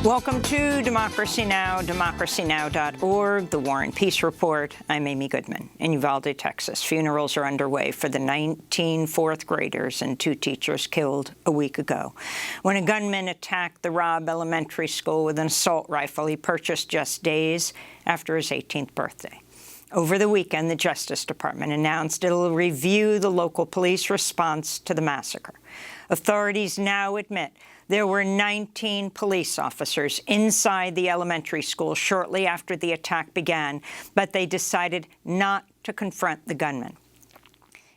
Welcome to Democracy Now!, democracynow.org, The War and Peace Report. I'm Amy Goodman. In Uvalde, Texas, funerals are underway for the 19 fourth graders and 2 teachers killed a week ago when a gunman attacked the Robb Elementary School with an assault rifle he purchased just days after his 18th birthday. Over the weekend, the Justice Department announced it will review the local police response to the massacre. Authorities now admit there were 19 police officers inside the elementary school shortly after the attack began, but they decided not to confront the gunman.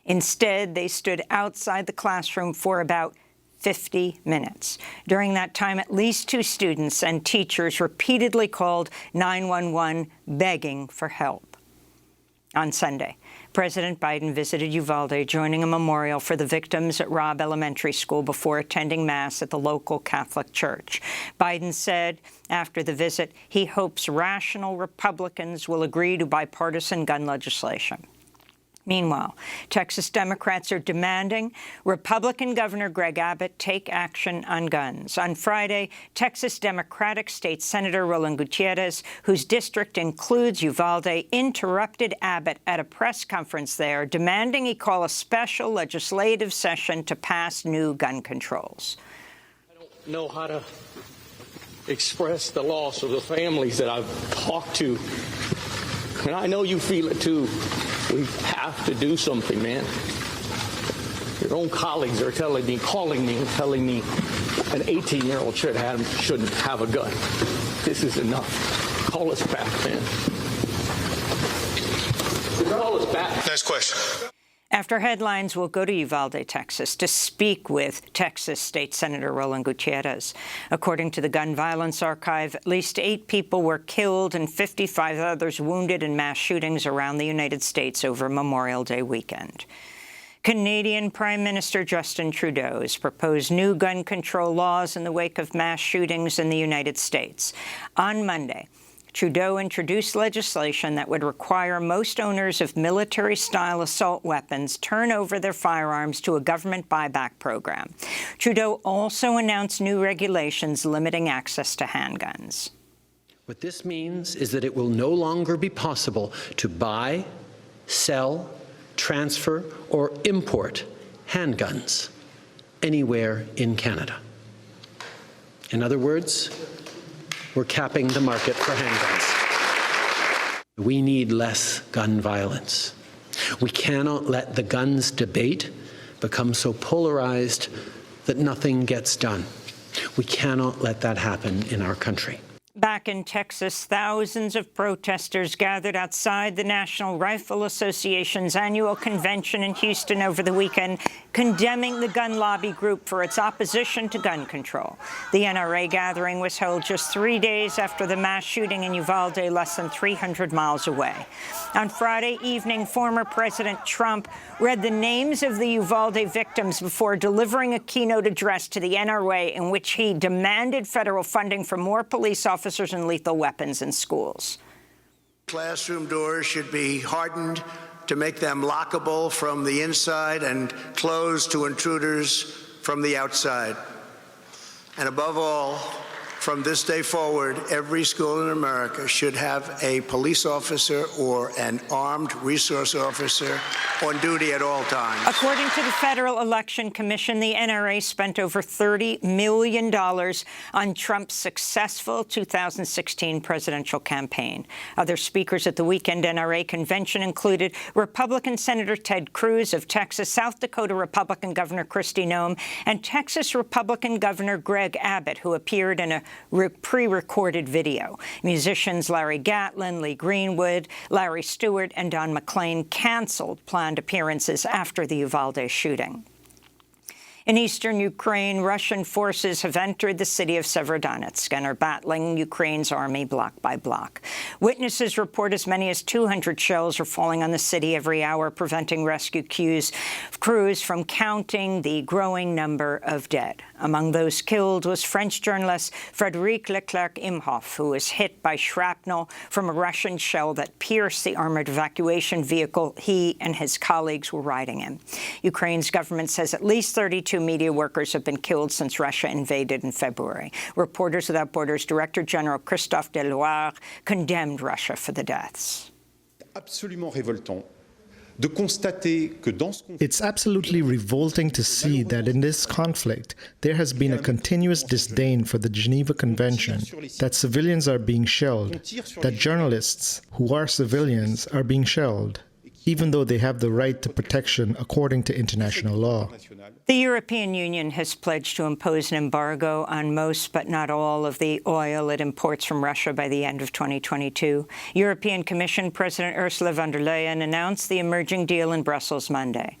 Instead, they stood outside the classroom for about 50 minutes. During that time, at least 2 students and teachers repeatedly called 911, begging for help. On Sunday, President Biden visited Uvalde, joining a memorial for the victims at Robb Elementary School before attending Mass at the local Catholic church. Biden said after the visit he hopes rational Republicans will agree to bipartisan gun legislation. Meanwhile, Texas Democrats are demanding Republican Governor Greg Abbott take action on guns. On Friday, Texas Democratic State Senator Roland Gutierrez, whose district includes Uvalde, interrupted Abbott at a press conference there, demanding he call a special legislative session to pass new gun controls. I don't know how to express the loss of the families that I've talked to, and I know you feel it too. We have to do something, man. Your own colleagues are calling me and telling me an 18-year-old shouldn't have a gun. This is enough. Call us back, man. Call us back. Next question. After headlines, we'll go to Uvalde, Texas, to speak with Texas State Senator Roland Gutierrez. According to the Gun Violence Archive, at least 8 people were killed and 55 others wounded in mass shootings around the United States over Memorial Day weekend. Canadian Prime Minister Justin Trudeau has proposed new gun control laws in the wake of mass shootings in the United States. On Monday, Trudeau introduced legislation that would require most owners of military-style assault weapons turn over their firearms to a government buyback program. Trudeau also announced new regulations limiting access to handguns. What this means is that it will no longer be possible to buy, sell, transfer, or import handguns anywhere in Canada. In other words, we're capping the market for handguns. We need less gun violence. We cannot let the guns debate become so polarized that nothing gets done. We cannot let that happen in our country. Back in Texas, thousands of protesters gathered outside the National Rifle Association's annual convention in Houston over the weekend, condemning the gun lobby group for its opposition to gun control. The NRA gathering was held just 3 days after the mass shooting in Uvalde, less than 300 miles away. On Friday evening, former President Trump read the names of the Uvalde victims before delivering a keynote address to the NRA in which he demanded federal funding for more police officers and lethal weapons in schools. Classroom doors should be hardened to make them lockable from the inside and closed to intruders from the outside. And above all, from this day forward, every school in America should have a police officer or an armed resource officer on duty at all times. According to the Federal Election Commission, the NRA spent over $30 million on Trump's successful 2016 presidential campaign. Other speakers at the weekend NRA convention included Republican Senator Ted Cruz of Texas, South Dakota Republican Governor Kristi Noem, and Texas Republican Governor Greg Abbott, who appeared in a pre-recorded video. Musicians Larry Gatlin, Lee Greenwood, Larry Stewart, and Don McLean canceled planned appearances after the Uvalde shooting. In eastern Ukraine, Russian forces have entered the city of Severodonetsk and are battling Ukraine's army block by block. Witnesses report as many as 200 shells are falling on the city every hour, preventing rescue crews from counting the growing number of dead. Among those killed was French journalist Frédéric Leclerc-Imhoff, who was hit by shrapnel from a Russian shell that pierced the armored evacuation vehicle he and his colleagues were riding in. Ukraine's government says at least 32 media workers have been killed since Russia invaded in February. Reporters Without Borders Director General Christophe Deloire condemned Russia for the deaths. Absolument révoltant. It's absolutely revolting to see that in this conflict, there has been a continuous disdain for the Geneva Convention, that civilians are being shelled, that journalists, who are civilians, are being shelled, even though they have the right to protection according to international law. The European Union has pledged to impose an embargo on most but not all of the oil it imports from Russia by the end of 2022. European Commission President Ursula von der Leyen announced the emerging deal in Brussels Monday.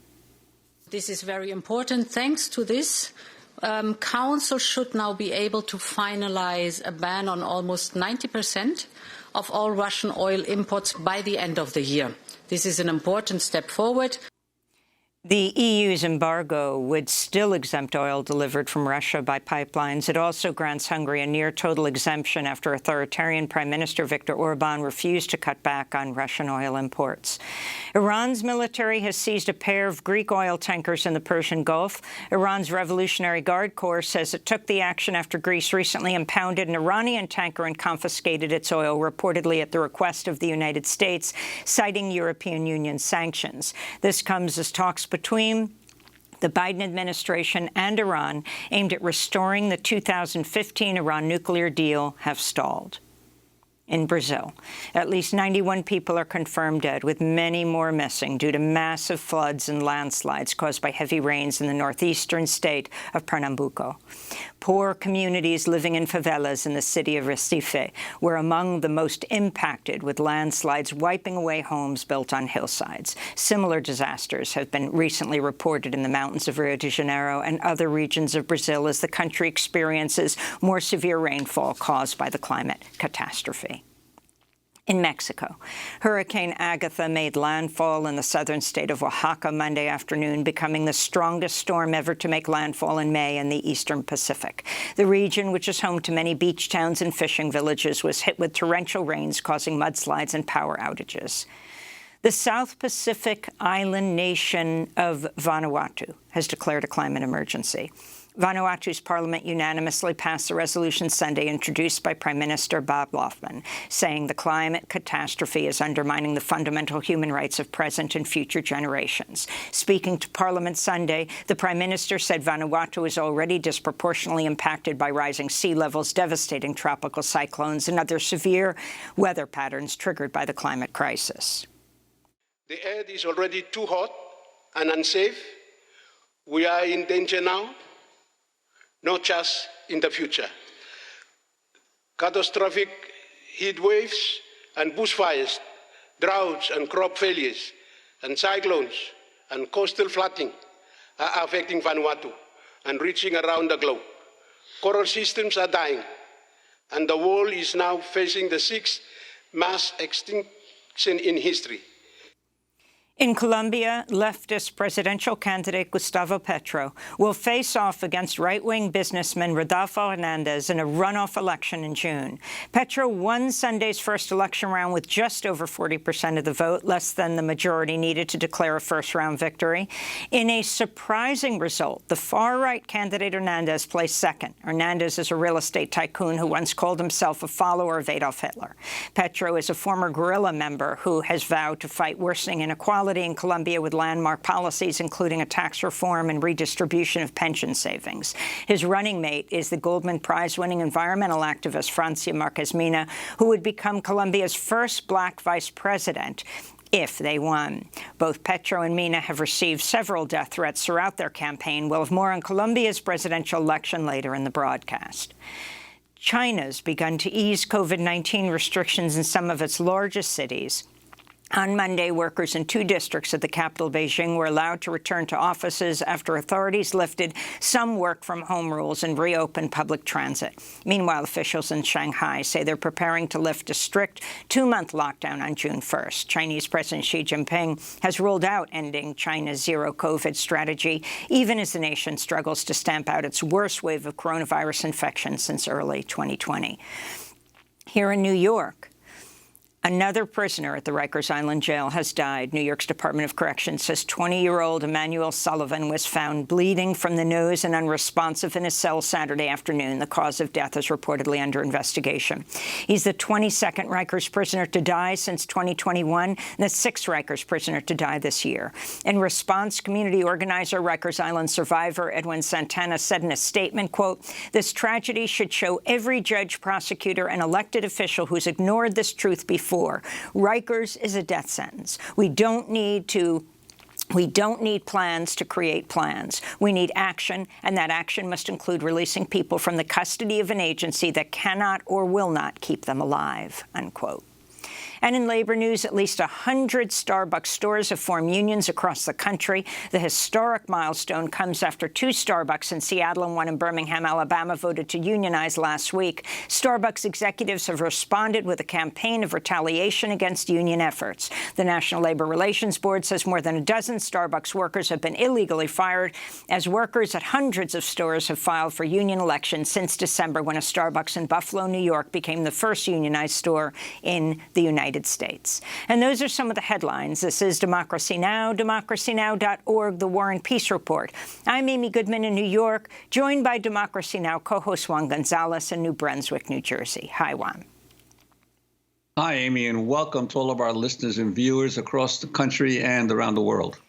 This is very important. Thanks to this, Council should now be able to finalize a ban on almost 90% of all Russian oil imports by the end of the year. This is an important step forward. The EU's embargo would still exempt oil delivered from Russia by pipelines. It also grants Hungary a near-total exemption after authoritarian Prime Minister Viktor Orban refused to cut back on Russian oil imports. Iran's military has seized a pair of Greek oil tankers in the Persian Gulf. Iran's Revolutionary Guard Corps says it took the action after Greece recently impounded an Iranian tanker and confiscated its oil, reportedly at the request of the United States, citing European Union sanctions. This comes as talks between the Biden administration and Iran aimed at restoring the 2015 Iran nuclear deal have stalled. In Brazil, at least 91 people are confirmed dead, with many more missing due to massive floods and landslides caused by heavy rains in the northeastern state of Pernambuco. Poor communities living in favelas in the city of Recife were among the most impacted, with landslides wiping away homes built on hillsides. Similar disasters have been recently reported in the mountains of Rio de Janeiro and other regions of Brazil as the country experiences more severe rainfall caused by the climate catastrophe. In Mexico, Hurricane Agatha made landfall in the southern state of Oaxaca Monday afternoon, becoming the strongest storm ever to make landfall in May in the eastern Pacific. The region, which is home to many beach towns and fishing villages, was hit with torrential rains, causing mudslides and power outages. The South Pacific island nation of Vanuatu has declared a climate emergency. Vanuatu's parliament unanimously passed a resolution Sunday introduced by Prime Minister Bob Laufman, saying the climate catastrophe is undermining the fundamental human rights of present and future generations. Speaking to Parliament Sunday, the Prime Minister said Vanuatu is already disproportionately impacted by rising sea levels, devastating tropical cyclones, and other severe weather patterns triggered by the climate crisis. The air is already too hot and unsafe. We are in danger now, not just in the future. Catastrophic heat waves and bushfires, droughts and crop failures, and cyclones and coastal flooding are affecting Vanuatu and reaching around the globe. Coral systems are dying, and the world is now facing the 6th mass extinction in history. In Colombia, leftist presidential candidate Gustavo Petro will face off against right-wing businessman Rodolfo Hernandez in a runoff election in June. Petro won Sunday's first election round with just over 40% of the vote, less than the majority needed to declare a first-round victory. In a surprising result, the far-right candidate Hernandez placed second. Hernandez is a real estate tycoon who once called himself a follower of Adolf Hitler. Petro is a former guerrilla member who has vowed to fight worsening inequality in Colombia with landmark policies, including a tax reform and redistribution of pension savings. His running mate is the Goldman Prize-winning environmental activist Francia Marquez Mina, who would become Colombia's first black vice president if they won. Both Petro and Mina have received several death threats throughout their campaign. We'll have more on Colombia's presidential election later in the broadcast. China's begun to ease COVID-19 restrictions in some of its largest cities. On Monday, workers in 2 districts of the capital, Beijing, were allowed to return to offices after authorities lifted some work-from-home rules and reopened public transit. Meanwhile, officials in Shanghai say they're preparing to lift a strict 2-month lockdown on June 1st. Chinese President Xi Jinping has ruled out ending China's zero-COVID strategy, even as the nation struggles to stamp out its worst wave of coronavirus infections since early 2020. Here in New York, another prisoner at the Rikers Island jail has died. New York's Department of Corrections says 20-year-old Emmanuel Sullivan was found bleeding from the nose and unresponsive in his cell Saturday afternoon. The cause of death is reportedly under investigation. He's the 22nd Rikers prisoner to die since 2021 and the 6th Rikers prisoner to die this year. In response, community organizer, Rikers Island survivor Edwin Santana said in a statement, quote, "This tragedy should show every judge, prosecutor, and elected official who's ignored this truth before. Rikers is a death sentence. We don't need plans to create plans. We need action, and that action must include releasing people from the custody of an agency that cannot or will not keep them alive," unquote. And in labor news, at least 100 Starbucks stores have formed unions across the country. The historic milestone comes after 2 Starbucks in Seattle and 1 in Birmingham, Alabama, voted to unionize last week. Starbucks executives have responded with a campaign of retaliation against union efforts. The National Labor Relations Board says more than a dozen Starbucks workers have been illegally fired, as workers at hundreds of stores have filed for union elections since December, when a Starbucks in Buffalo, New York, became the first unionized store in the United States. And those are some of the headlines. This is Democracy Now!, democracynow.org, The War and Peace Report. I'm Amy Goodman in New York, joined by Democracy Now! Co-host Juan Gonzalez in New Brunswick, New Jersey. Hi, Juan. Hi, Amy, and welcome to all of our listeners and viewers across the country and around the world.